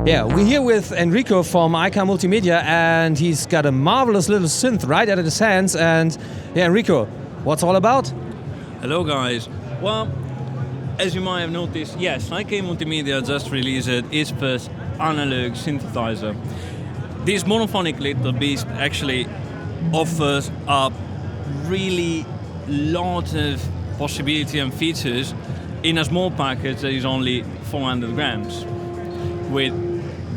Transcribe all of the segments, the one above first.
Yeah, we're here with Enrico from IK Multimedia, and he's got a marvelous little synth right out of his hands. And yeah, Enrico, what's all about? Hello guys. Well, as you might have noticed, yes, IK Multimedia just released its first analog synthesizer. This monophonic little beast actually offers a really lot of possibility and features in a small package that is only 400 grams, with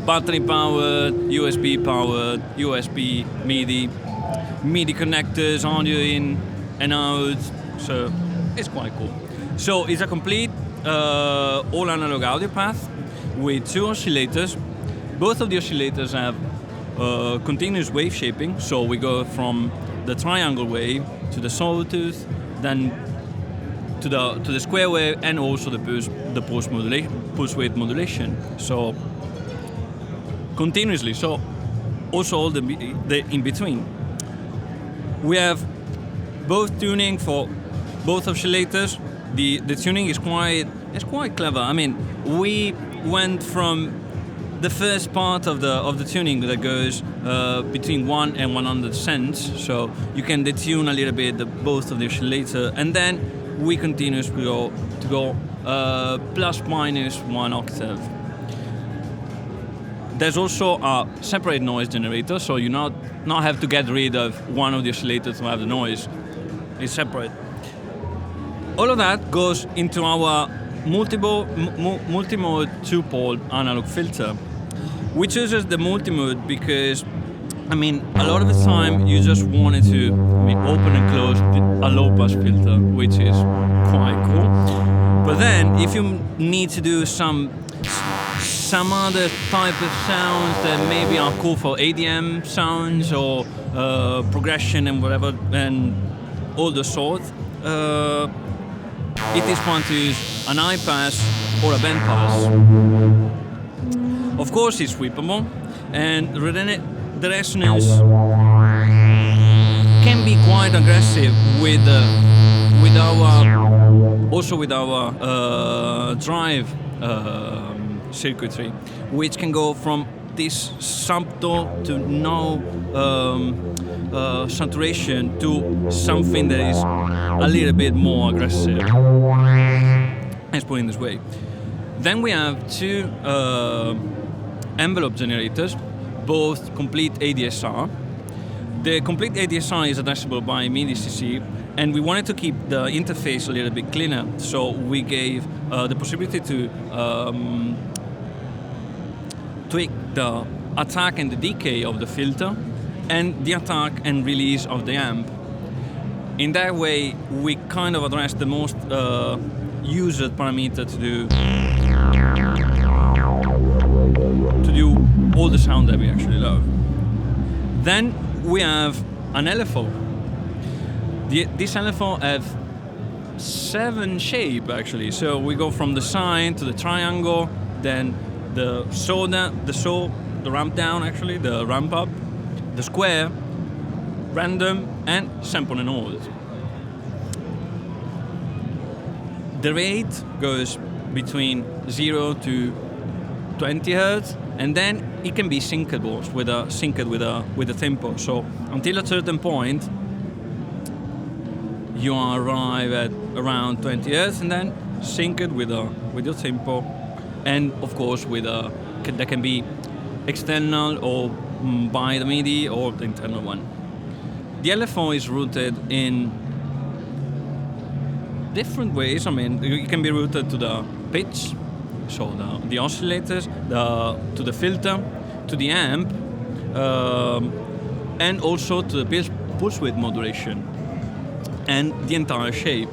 battery powered, USB powered, USB, MIDI connectors, audio in and out, so it's quite cool. So it's a complete all analog audio path with two oscillators. Both of the oscillators have continuous wave shaping, so we go from the triangle wave to the sawtooth, then to the square wave, and also the pulse width modulation. So continuously. So also all the in between. We have both tuning for both oscillators. The tuning is quite clever. I mean, we went from the first part of the tuning that goes between 1 and 100 cents, so you can detune a little bit both of the oscillator, and then we continue to go plus minus 1 octave. There's also a separate noise generator, so you not have to get rid of one of the oscillators to have the noise. It's separate. All of that goes into our multi-mode 2-pole analog filter. We chooses the multi-mode because, I mean, a lot of the time you just wanted to open and close a low-pass filter, which is quite cool. But then, if you need to do some other type of sounds that maybe are cool for ADM sounds or progression and whatever, and all the sorts, it is fun to use an high pass or a band pass. Of course, it's sweepable, and the resonance can be quite aggressive with our drive circuitry, which can go from this subtle to no saturation to something that is a little bit more aggressive. Let's put it in this way. Then we have two envelope generators, both complete ADSR. The complete ADSR is addressable by MIDI CC, and we wanted to keep the interface a little bit cleaner, so we gave the possibility to tweak the attack and the decay of the filter and the attack and release of the amp. In that way, we kind of address the most used parameter to do all the sound that we actually love. Then we have an LFO. This LFO have 7 shapes actually. So we go from the sine to the triangle, then the ramp down actually, the ramp up, the square, random, and sample and hold. The rate goes between 0 to 20 Hertz, and then it can be syncable with a tempo. So until a certain point, you arrive at around 20 Hertz, and then sync it with your tempo, and of course that can be external or by the MIDI or the internal one. The LFO is routed in different ways. I mean, it can be routed to the pitch, so the oscillators, to the filter, to the amp, and also to the pulse width modulation and the entire shape.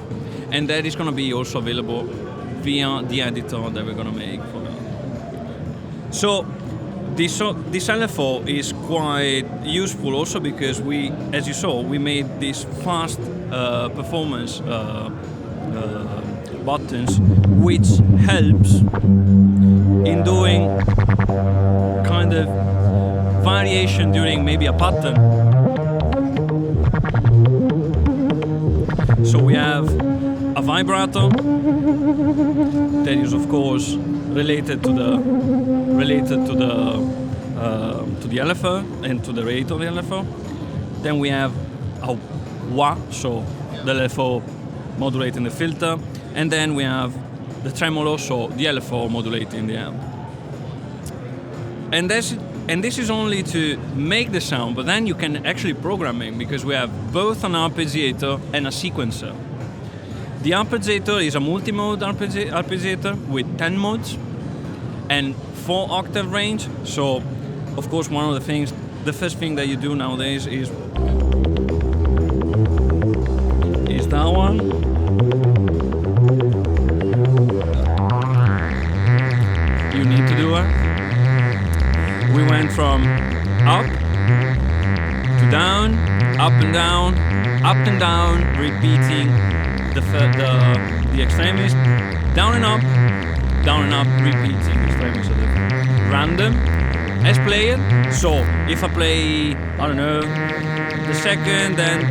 And that is going to be also available via the editor that we're going to make for that. So this LFO is quite useful also because we, as you saw, we made these fast performance buttons, which helps in doing kind of variation during maybe a pattern. So we have a vibrato that is of course related to the LFO and to the rate of the LFO. Then we have a wah, so the LFO modulating the filter, and then we have the tremolo, so the LFO modulating the amp. And this is only to make the sound, but then you can actually program it because we have both an arpeggiator and a sequencer. The arpeggiator is a multi-mode arpeggiator with 10 modes and 4 octave range. So, of course, the first thing that you do nowadays is that one. You need to do it. We went from up to down, up and down, repeating the extremes, down and up, repeating the extremes of the random as player. So if I play, I don't know, the second, then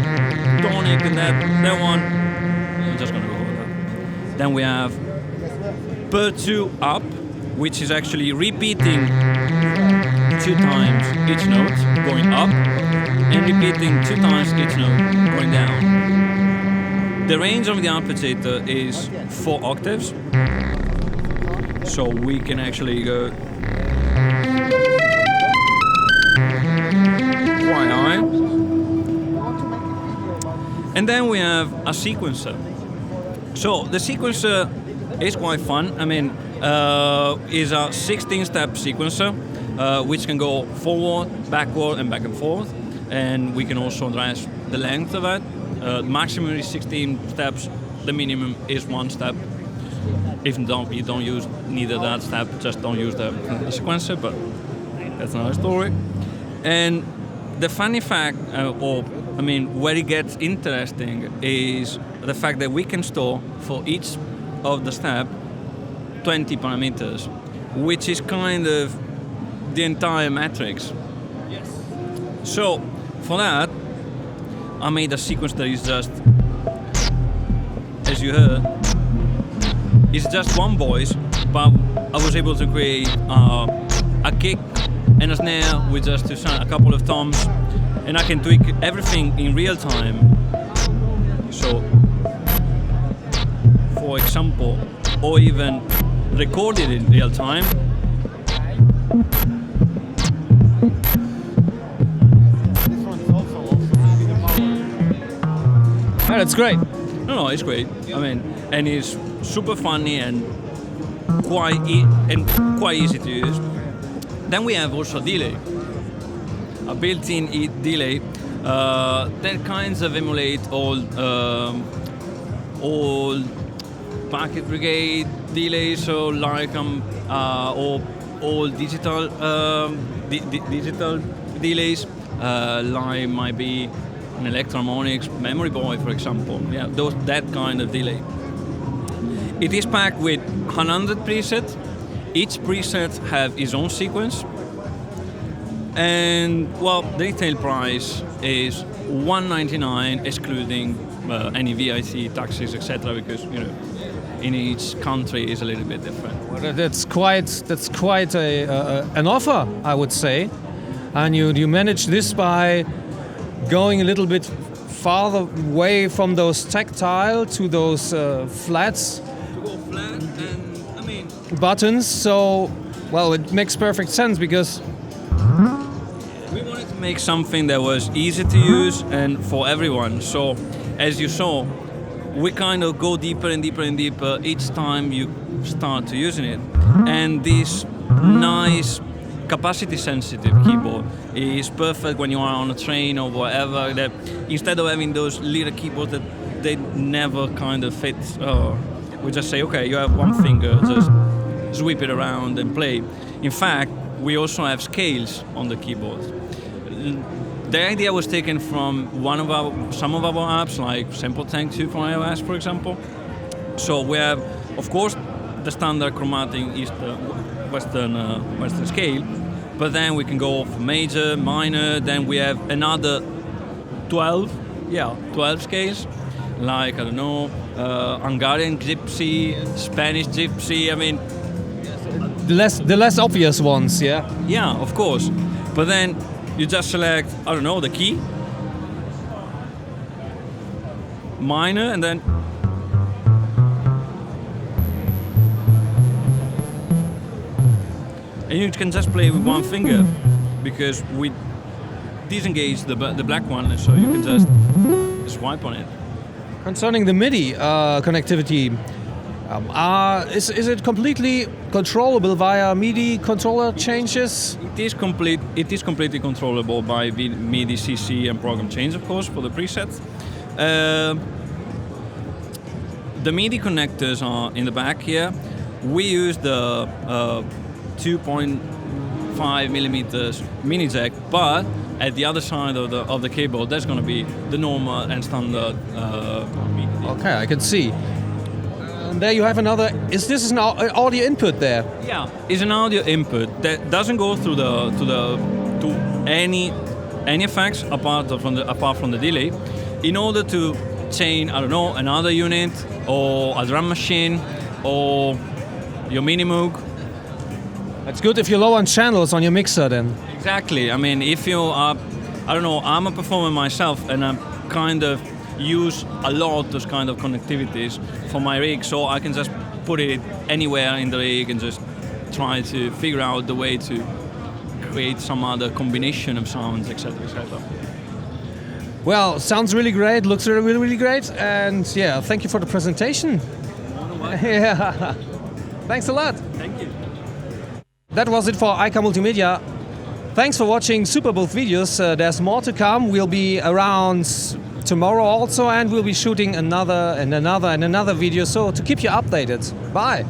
tonic, and that one, I'm just gonna go with that. Then we have per 2 up, which is actually repeating 2 times each note going up and repeating 2 times each note going down. The range of the arpeggiator is 4 octaves, so we can actually go quite high. And then we have a sequencer. So the sequencer is quite fun. I mean, is a 16-step sequencer, which can go forward, backward, and back and forth. And we can also address the length of it. Maximum is 16 steps. The minimum is 1 step. If you don't use neither that step, just don't use the sequencer. But that's another story. And the funny fact, where it gets interesting is the fact that we can store for each of the step 20 parameters, which is kind of the entire matrix. Yes. So for that, I made a sequence that is just, as you heard, it's just one voice, but I was able to create a kick and a snare with just a couple of toms, and I can tweak everything in real time. So, for example, or even record it in real time. Oh, that's great. No, it's great. I mean, and it's super funny and quite easy to use. Then we have also delay, a built-in delay that kinds of emulate old Packet Brigade delays, so like or old digital digital delays, like might be an Electroharmonix Memory Boy, for example. Yeah, that kind of delay. It is packed with 100 presets. Each preset have its own sequence, and well, the retail price is $199, excluding any VAT, taxes, etc. Because in each country is a little bit different. Well, that's quite an offer, I would say, and you manage this by going a little bit farther away from those tactile to those flats. To go flat and buttons. So, well, it makes perfect sense because we wanted to make something that was easy to use and for everyone. So, as you saw, we kind of go deeper and deeper and deeper each time you start to using it. And this nice capacity-sensitive keyboard is perfect when you are on a train or whatever. That instead of having those little keyboards that they never kind of fit, we just say, okay, you have one finger, just sweep it around and play. In fact, we also have scales on the keyboard. The idea was taken from some of our apps, like Sample Tank 2 from iOS, for example. So we have, of course, the standard chromatic is the Western scale, but then we can go for major, minor. Then we have another 12 scales, like I don't know, Hungarian gypsy, Spanish gypsy. I mean, The less obvious ones, yeah. yeah, of course. But then you just select, I don't know, the key, minor, and then and you can just play with one finger because we disengage the black one, so you can just swipe on it. Concerning the MIDI connectivity, is it completely controllable via MIDI controller changes? It is completely controllable by MIDI CC and program change, of course, for the preset. The MIDI connectors are in the back here. We use the 2.5 millimeters mini jack, but at the other side of the cable, there's going to be the normal and standard MIDI. Okay, I can see. And there you have another. Is this an audio input there? Yeah, it's an audio input that doesn't go through to any effects apart from the delay. In order to chain, I don't know, another unit or a drum machine or your mini Moog. It's good if you're low on channels on your mixer then. Exactly. I mean, if you are, I don't know, I'm a performer myself and I kind of use a lot those kind of connectivities for my rig, so I can just put it anywhere in the rig and just try to figure out the way to create some other combination of sounds, etc., etc. Well, sounds really great, looks really, really great, and yeah, thank you for the presentation. Yeah, thanks a lot. Thank you. That was it for IK Multimedia. Thanks for watching Superbooth videos. There's more to come. We'll be around tomorrow also, and we'll be shooting another video, so to keep you updated. Bye.